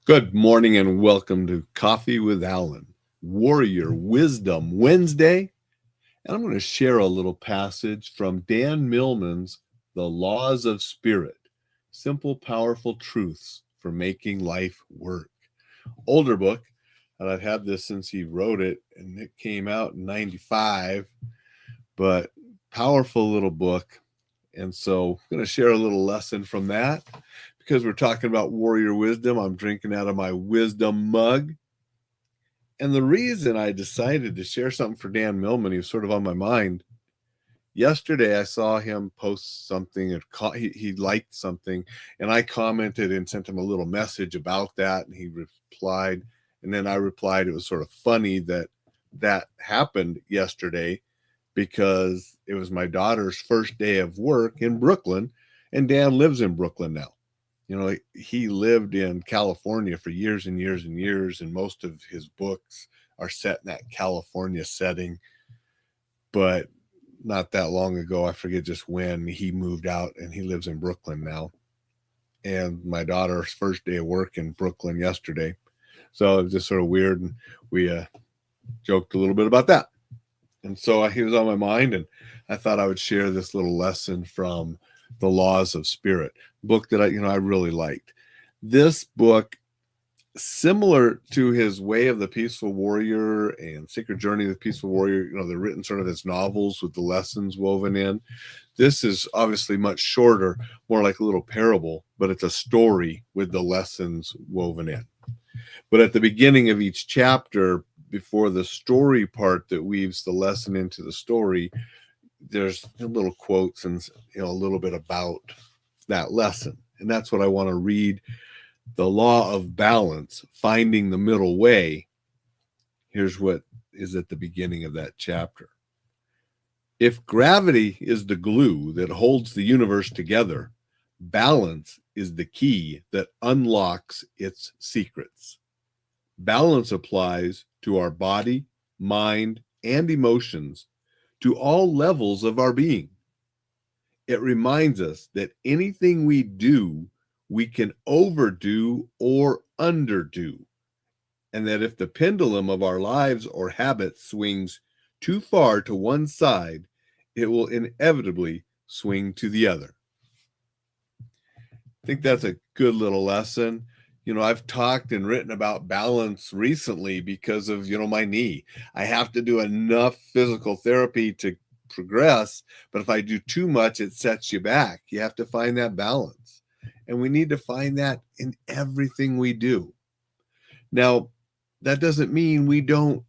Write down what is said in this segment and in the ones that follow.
Good morning and welcome to Coffee with Alain, Warrior Wisdome Wednesday. And I'm going to share a little passage from Dan Millman's The Laws of Spirit, Simple, Powerful Truths for Making Life Work. Older book, and I've had this since he wrote it, and it came out in 95, but powerful little book. And so I'm going to share a little lesson from that. Because we're talking about warrior wisdom, I'm drinking out of my wisdom mug. And the reason I decided to share something for Dan Millman, he was sort of on my mind. Yesterday, I saw him post something, and he liked something, and I commented and sent him a little message about that, and he replied, and then I replied. It was sort of funny that that happened yesterday because it was my daughter's first day of work in Brooklyn, and Dan lives in Brooklyn now. You know, he lived in California for years and years and years, and most of his books are set in that California setting. But not that long ago, I forget just when, he moved out and he lives in Brooklyn now. And my daughter's first day of work in Brooklyn yesterday. So it was just sort of weird. And we joked a little bit about that. And so he was on my mind, and I thought I would share this little lesson from The Laws of Spirit, book that I really liked. This book, similar to his Way of the Peaceful Warrior and Sacred Journey of the Peaceful Warrior, they're written sort of as novels with the lessons woven in. This is obviously much shorter, more like a little parable, but it's a story with the lessons woven in. But at the beginning of each chapter, before the story part that weaves the lesson into the story, there's little quotes and a little bit about that lesson. And that's what I want to read. The law of balance, finding the middle way. Here's what is at the beginning of that chapter. If gravity is the glue that holds the universe together, balance is the key that unlocks its secrets. Balance applies to our body, mind, and emotions, to all levels of our being. It reminds us that anything we do, we can overdo or underdo, and that if the pendulum of our lives or habits swings too far to one side, it will inevitably swing to the other. I think that's a good little lesson. I've talked and written about balance recently because of, my knee. I have to do enough physical therapy to progress, but if I do too much, it sets you back. You have to find that balance. And we need to find that in everything we do. Now, that doesn't mean we don't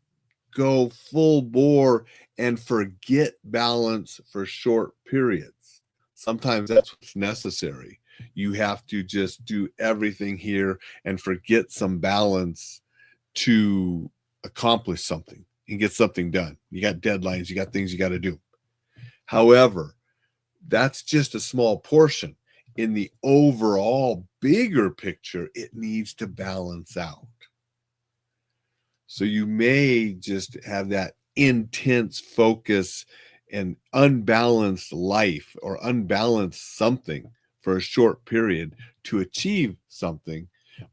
go full bore and forget balance for short periods. Sometimes that's what's necessary. You have to just do everything here and forget some balance to accomplish something and get something done. You got deadlines, you got things you got to do. However, that's just a small portion. In the overall bigger picture, it needs to balance out. So you may just have that intense focus and unbalanced life or unbalanced something for a short period to achieve something,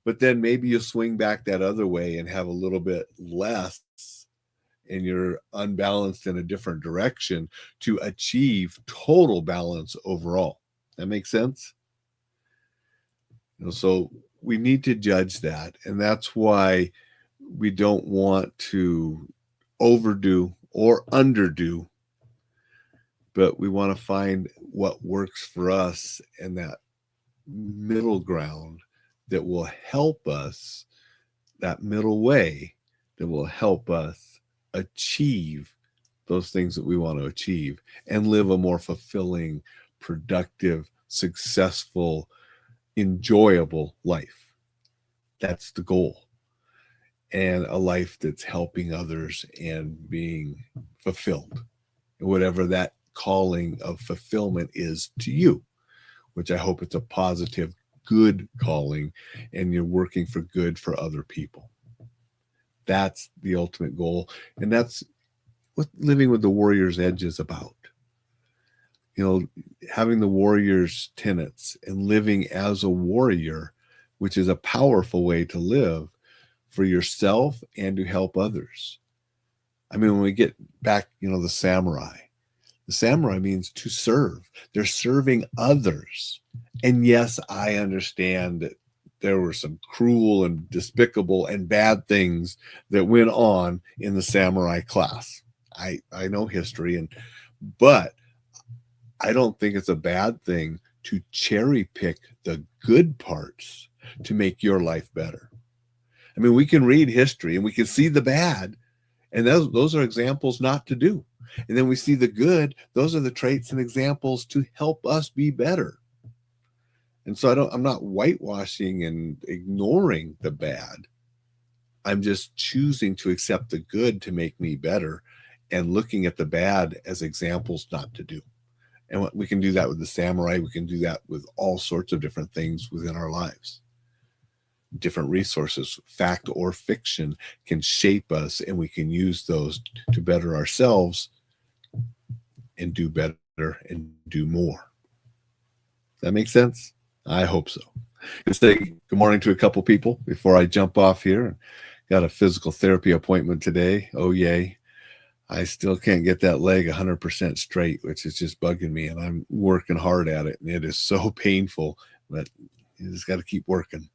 but then maybe you swing back that other way and have a little bit less and you're unbalanced in a different direction to achieve total balance overall. That makes sense? So we need to judge that, and that's why we don't want to overdo or underdo, but we want to find what works for us and that middle ground that will help us, that middle way that will help us achieve those things that we want to achieve and live a more fulfilling, productive, successful, enjoyable life. That's the goal. And a life that's helping others and being fulfilled, whatever that calling of fulfillment is to you, which I hope it's a positive, good calling, and you're working for good for other people. That's the ultimate goal. And that's what living with the warrior's edge is about. Having the warrior's tenets and living as a warrior which is a powerful way to live for yourself and to help others. I mean, when we get back, the samurai means to serve. They're serving others. And yes, I understand that there were some cruel and despicable and bad things that went on in the samurai class. I know history, but I don't think it's a bad thing to cherry pick the good parts to make your life better. I mean, we can read history and we can see the bad, and those are examples not to do. And then we see the good. Those are the traits and examples to help us be better. And so I'm not whitewashing and ignoring the bad. I'm just choosing to accept the good to make me better and looking at the bad as examples not to do. And we can do that with the samurai. We can do that with all sorts of different things within our lives. Different resources, fact or fiction, can shape us, and we can use those to better ourselves and do better and do more. That makes sense? I hope so. Let's say good morning to a couple people before I jump off here. Got a physical therapy appointment today. Oh, yay. I still can't get that leg 100% straight, which is just bugging me, and I'm working hard at it, and it is so painful, but you just got to keep working.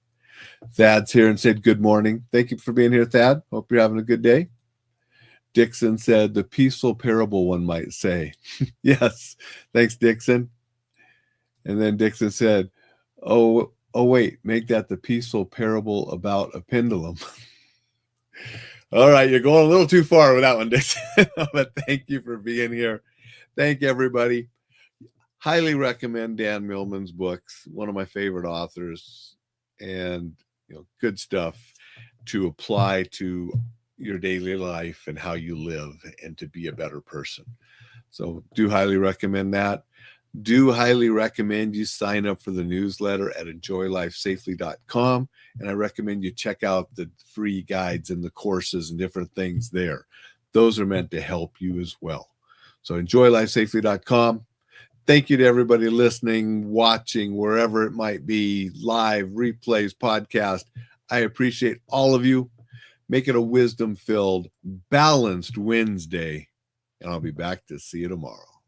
Thad's here and said good morning. Thank you for being here, Thad. Hope you're having a good day. Dixon said the peaceful parable, one might say. Yes. Thanks, Dixon. And then Dixon said, oh, wait, make that the peaceful parable about a pendulum. All right, you're going a little too far with that one, Dixon. But thank you for being here. Thank everybody. Highly recommend Dan Millman's books, one of my favorite authors, and good stuff to apply to your daily life and how you live and to be a better person. So do highly recommend that. Do highly recommend you sign up for the newsletter at enjoylifesafely.com. And I recommend you check out the free guides and the courses and different things there. Those are meant to help you as well. So enjoylifesafely.com. Thank you to everybody listening, watching, wherever it might be, live, replays, podcast. I appreciate all of you. Make it a wisdom-filled, balanced Wednesday. And I'll be back to see you tomorrow.